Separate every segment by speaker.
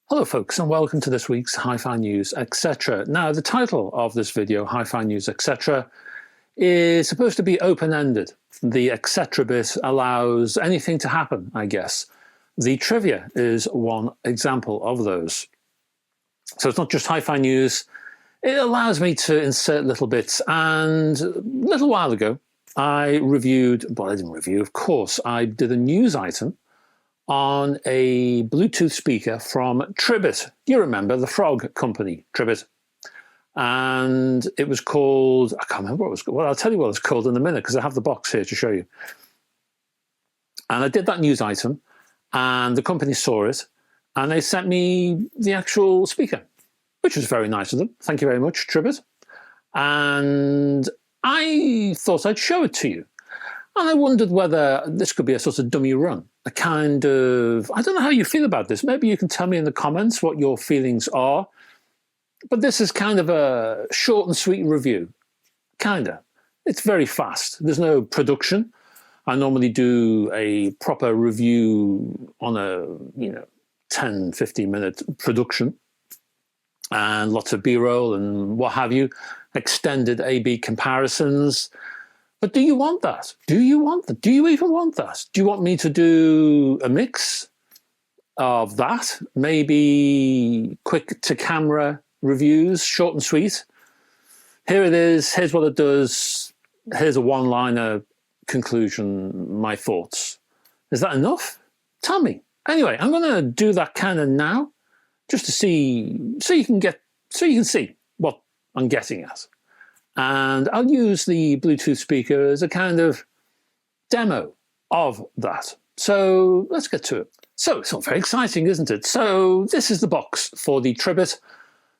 Speaker 1: Hello folks, and welcome to this week's Hi-Fi News, etc. Now, the title of this video, Hi-Fi News, etc., is supposed to be open-ended. The etc. bit allows anything to happen, I guess. The trivia is one example of those. So it's not just Hi-Fi News, it allows me to insert little bits, and a little while ago I reviewed, well, I didn't review, of course, I did a news item on a Bluetooth speaker from Tribit. You remember the frog company, Tribit. And it was called, I can't remember what it was called. Well, I'll tell you what it's called in a minute because I have the box here to show you. And I did that news item and the company saw it and they sent me the actual speaker, which was very nice of them. Thank you very much, Tribit. And I thought I'd show it to you. And I wondered whether this could be a sort of dummy run, a kind of, I don't know how you feel about this. Maybe you can tell me in the comments what your feelings are. But this is kind of a short and sweet review, kinda. It's very fast. There's no production. I normally do a proper review on a, 10, 15-minute production and lots of B-roll and what have you, extended A-B comparisons. But do you want that? Do you want that? Do you even want that? Do you want me to do a mix of that? Maybe quick to camera reviews, short and sweet. Here it is. Here's what it does. Here's a one-liner conclusion, my thoughts. Is that enough? Tell me. Anyway, I'm going to do that kind of now just to see, so you can see what I'm getting at. And I'll use the Bluetooth speaker as a kind of demo of that. So let's get to it. So it's all very exciting, isn't it? So this is the box for the Tribit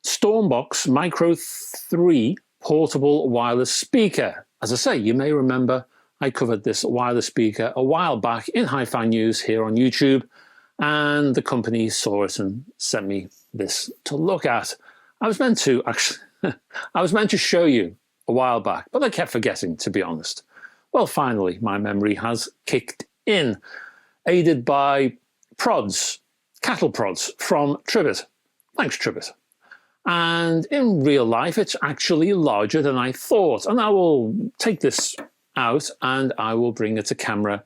Speaker 1: StormBox Micro 3 portable wireless speaker. As I say, you may remember I covered this wireless speaker a while back in Hi-Fi News here on YouTube, and the company saw it and sent me this to look at. I was meant to actually, I was meant to show you a while back, but I kept forgetting, to be honest. Well, finally, my memory has kicked in, aided by prods, cattle prods from Tribit. Thanks, Tribit. And in real life, it's actually larger than I thought. And I will take this out and I will bring it to camera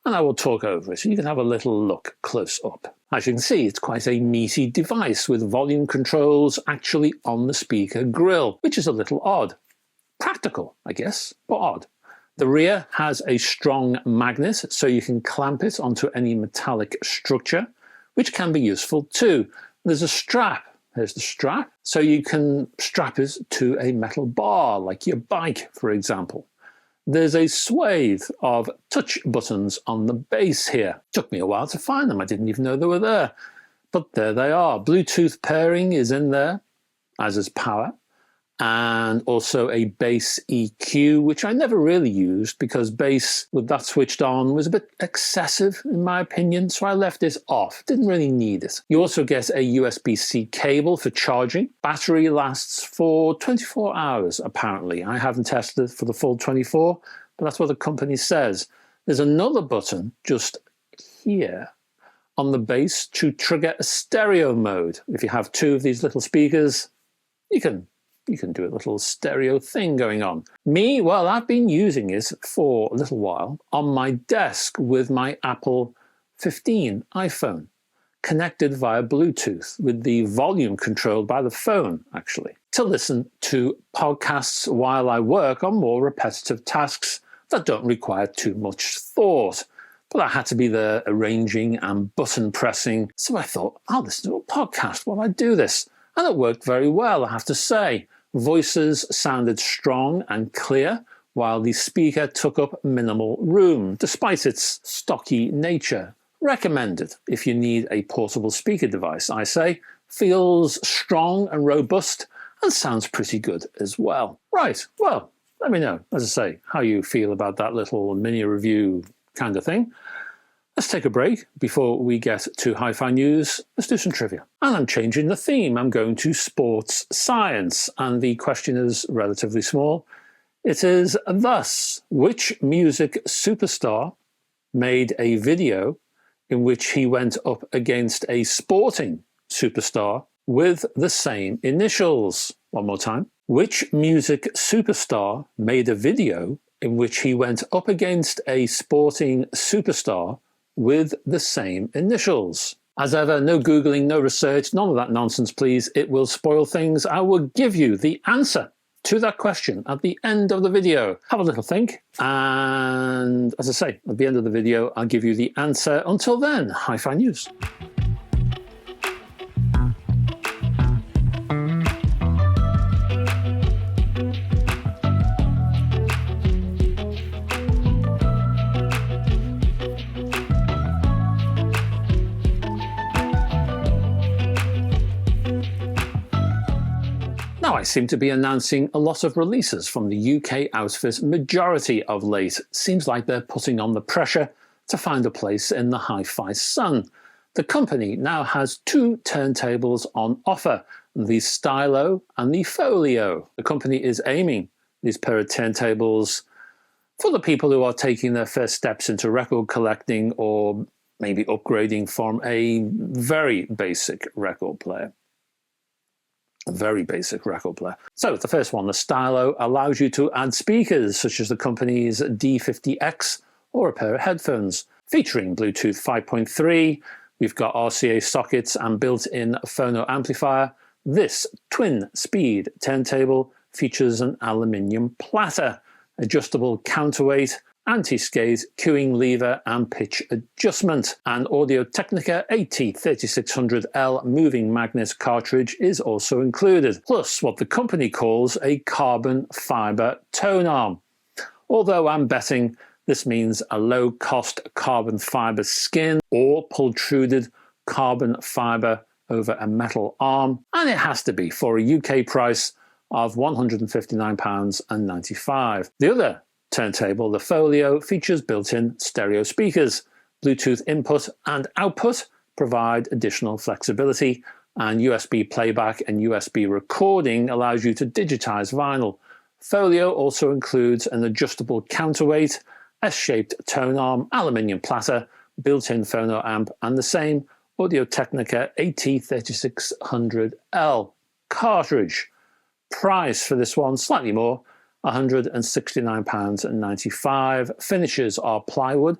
Speaker 1: and I will talk over it. So you can have a little look close up. As you can see, it's quite a meaty device with volume controls actually on the speaker grill, which is a little odd. Practical, I guess, but odd. The rear has a strong magnet, so you can clamp it onto any metallic structure, which can be useful too. There's a strap. Here's the strap. So you can strap it to a metal bar, like your bike, for example. There's a swathe of touch buttons on the base here. Took me a while to find them. I didn't even know they were there. But there they are. Bluetooth pairing is in there, as is power. And also a bass EQ, which I never really used because bass with that switched on was a bit excessive in my opinion, so I left it off. Didn't really need it. You also get a USB-C cable for charging. Battery lasts for 24 hours apparently. I haven't tested it for the full 24, but that's what the company says. There's another button just here on the base to trigger a stereo mode. If you have two of these little speakers, you can do a little stereo thing going on. Me, well, I've been using it for a little while on my desk with my Apple 15 iPhone, connected via Bluetooth with the volume controlled by the phone, actually, to listen to podcasts while I work on more repetitive tasks that don't require too much thought. But I had to be there arranging and button pressing, so I thought, I'll listen to a podcast while I do this. And it worked very well, I have to say. Voices sounded strong and clear, while the speaker took up minimal room, despite its stocky nature. Recommended if you need a portable speaker device, I say. Feels strong and robust, and sounds pretty good as well. Right, well, let me know, as I say, how you feel about that little mini review kind of thing. Let's take a break before we get to Hi-Fi News. Let's do some trivia. And I'm changing the theme. I'm going to sports science. And the question is relatively small. It is thus: which music superstar made a video in which he went up against a sporting superstar with the same initials? One more time. Which music superstar made a video in which he went up against a sporting superstar with the same initials? As ever, no Googling, no research, none of that nonsense, please. It will spoil things. I will give you the answer to that question at the end of the video. Have a little think, and as I say, at the end of the video, I'll give you the answer. Until then, HiFi News. Now, I seem to be announcing a lot of releases from the UK outfit majority of late. Seems like they're putting on the pressure to find a place in the HiFi sun. The company now has two turntables on offer, the Stylo and the Folio. The company is aiming these pair of turntables for the people who are taking their first steps into record collecting or maybe upgrading from a very basic record player. A very basic record player. So the first one, the Stylo, allows you to add speakers such as the company's D50X or a pair of headphones. Featuring Bluetooth 5.3, we've got RCA sockets and built-in phono amplifier. This twin-speed turntable features an aluminium platter, adjustable counterweight, anti-skate cueing lever and pitch adjustment. An Audio-Technica AT3600L moving magnet cartridge is also included, plus what the company calls a carbon fiber tone arm. Although I'm betting this means a low-cost carbon fiber skin or pultruded carbon fiber over a metal arm, and it has to be for a UK price of £159.95. The other turntable, the Folio, features built-in stereo speakers. Bluetooth input and output provide additional flexibility, and USB playback and USB recording allows you to digitize vinyl. Folio also includes an adjustable counterweight, S-shaped tone arm, aluminium platter, built-in phono amp, and the same Audio-Technica AT3600L cartridge. Price for this one, slightly more, £169.95. Finishes are plywood,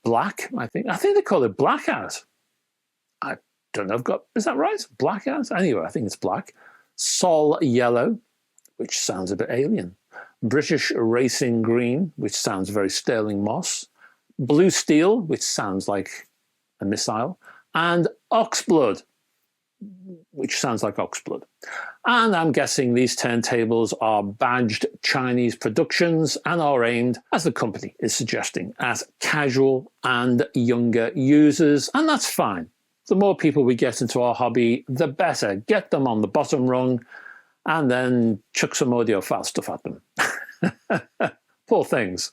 Speaker 1: black, I think they call it blackout. I don't know, is that right? Blackout? Anyway, I think it's black. Sol yellow, which sounds a bit alien. British racing green, which sounds very Sterling Moss. Blue steel, which sounds like a missile. And oxblood, which sounds like oxblood. And I'm guessing these turntables are badged Chinese productions and are aimed, as the company is suggesting, at casual and younger users, and that's fine. The more people we get into our hobby, the better. Get them on the bottom rung and then chuck some audiophile stuff at them. Poor things.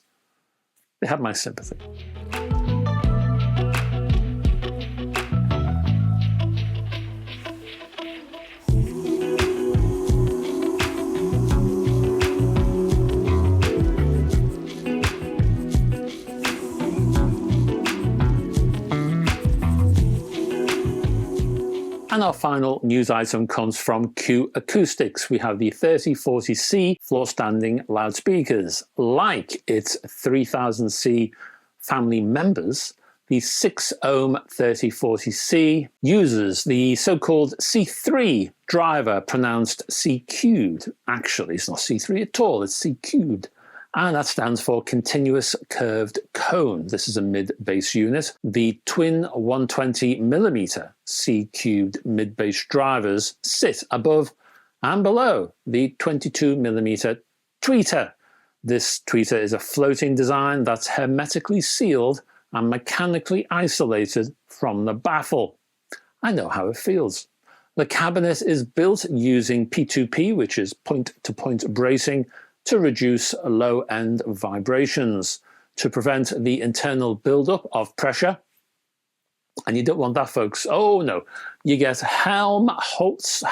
Speaker 1: They have my sympathy. And our final news item comes from Q Acoustics. We have the 3040c floor-standing loudspeakers. Like its 3000c family members, the 6-ohm 3040c uses the so-called C3 driver, pronounced C-cubed. Actually, it's not C3 at all, it's C-cubed. And that stands for continuous curved cone. This is a mid-bass unit. The twin 120mm C-cubed mid-bass drivers sit above and below the 22mm tweeter. This tweeter is a floating design that's hermetically sealed and mechanically isolated from the baffle. I know how it feels. The cabinet is built using P2P, which is point-to-point bracing, to reduce low-end vibrations, to prevent the internal build-up of pressure. And you don't want that, folks. Oh no, you get Helmholtz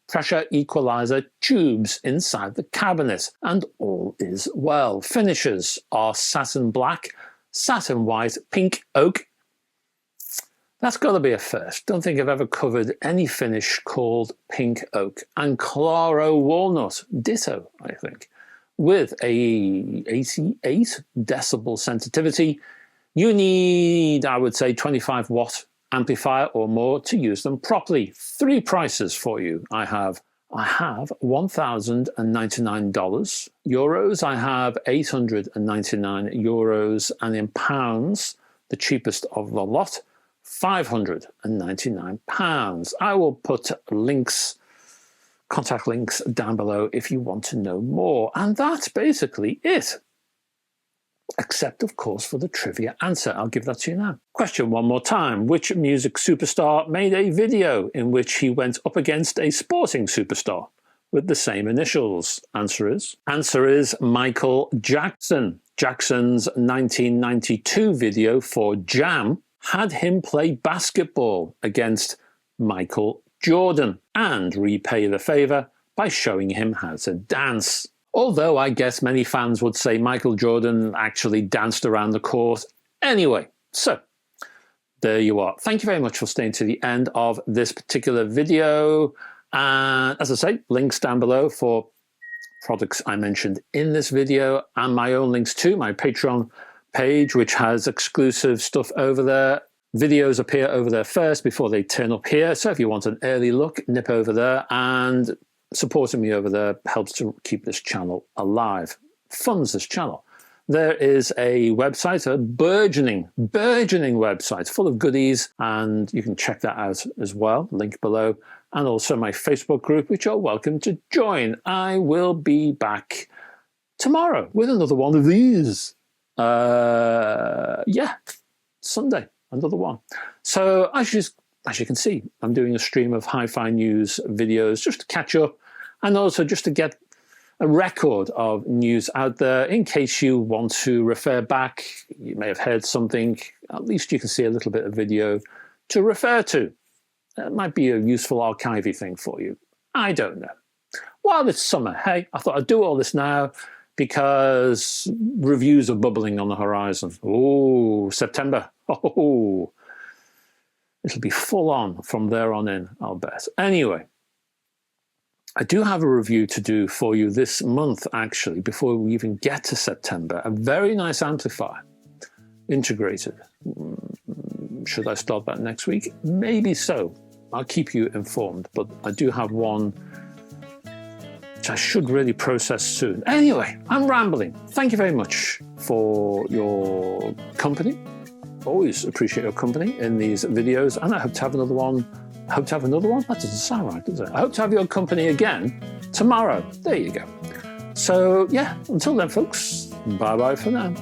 Speaker 1: Pressure Equaliser tubes inside the cabinet, and all is well. Finishes are satin black, satin white, pink oak, That's got to be a first. Don't think I've ever covered any finish called pink oak. And chloro walnut, ditto, I think. With a 88 decibel sensitivity, you need, I would say, 25 watt amplifier or more to use them properly. 3 prices for you. I have $1,099 euros. I have 899 euros, and in pounds, the cheapest of the lot, £599. I will put links, contact links down below if you want to know more. And that's basically it. Except, of course, for the trivia answer. I'll give that to you now. Question one more time. Which music superstar made a video in which he went up against a sporting superstar with the same initials? Answer is Michael Jackson. Jackson's 1992 video for Jam had him play basketball against Michael Jordan and repay the favor by showing him how to dance. Although I guess many fans would say Michael Jordan actually danced around the court anyway. So there you are. Thank you very much for staying to the end of this particular video. And as I say, links down below for products I mentioned in this video, and my own links to my Patreon page, which has exclusive stuff over there. Videos appear over there first before they turn up here. So if you want an early look, nip over there, and supporting me over there helps to keep this channel alive, funds this channel. There is a website, a burgeoning website full of goodies, and you can check that out as well, link below, and also my Facebook group, which you're welcome to join. I will be back tomorrow with another one of these. Yeah, Sunday, another one. So as you can see, I'm doing a stream of HiFi news videos just to catch up, and also just to get a record of news out there in case you want to refer back. You may have heard something, at least you can see a little bit of video to refer to. It might be a useful archivey thing for you. I don't know. While it's summer, hey, I thought I'd do all this now because reviews are bubbling on the horizon. Oh, September. Oh, it'll be full on from there on in, I'll bet. Anyway, I do have a review to do for you this month, actually, before we even get to September. A very nice amplifier, integrated. Should I start that next week? Maybe so. I'll keep you informed, but I do have one which I should really process soon. Anyway, I'm rambling. Thank you very much for your company. Always appreciate your company in these videos, and I hope to have another one. That doesn't sound right, does it? I hope to have your company again tomorrow. There you go. So yeah, until then, folks, bye-bye for now.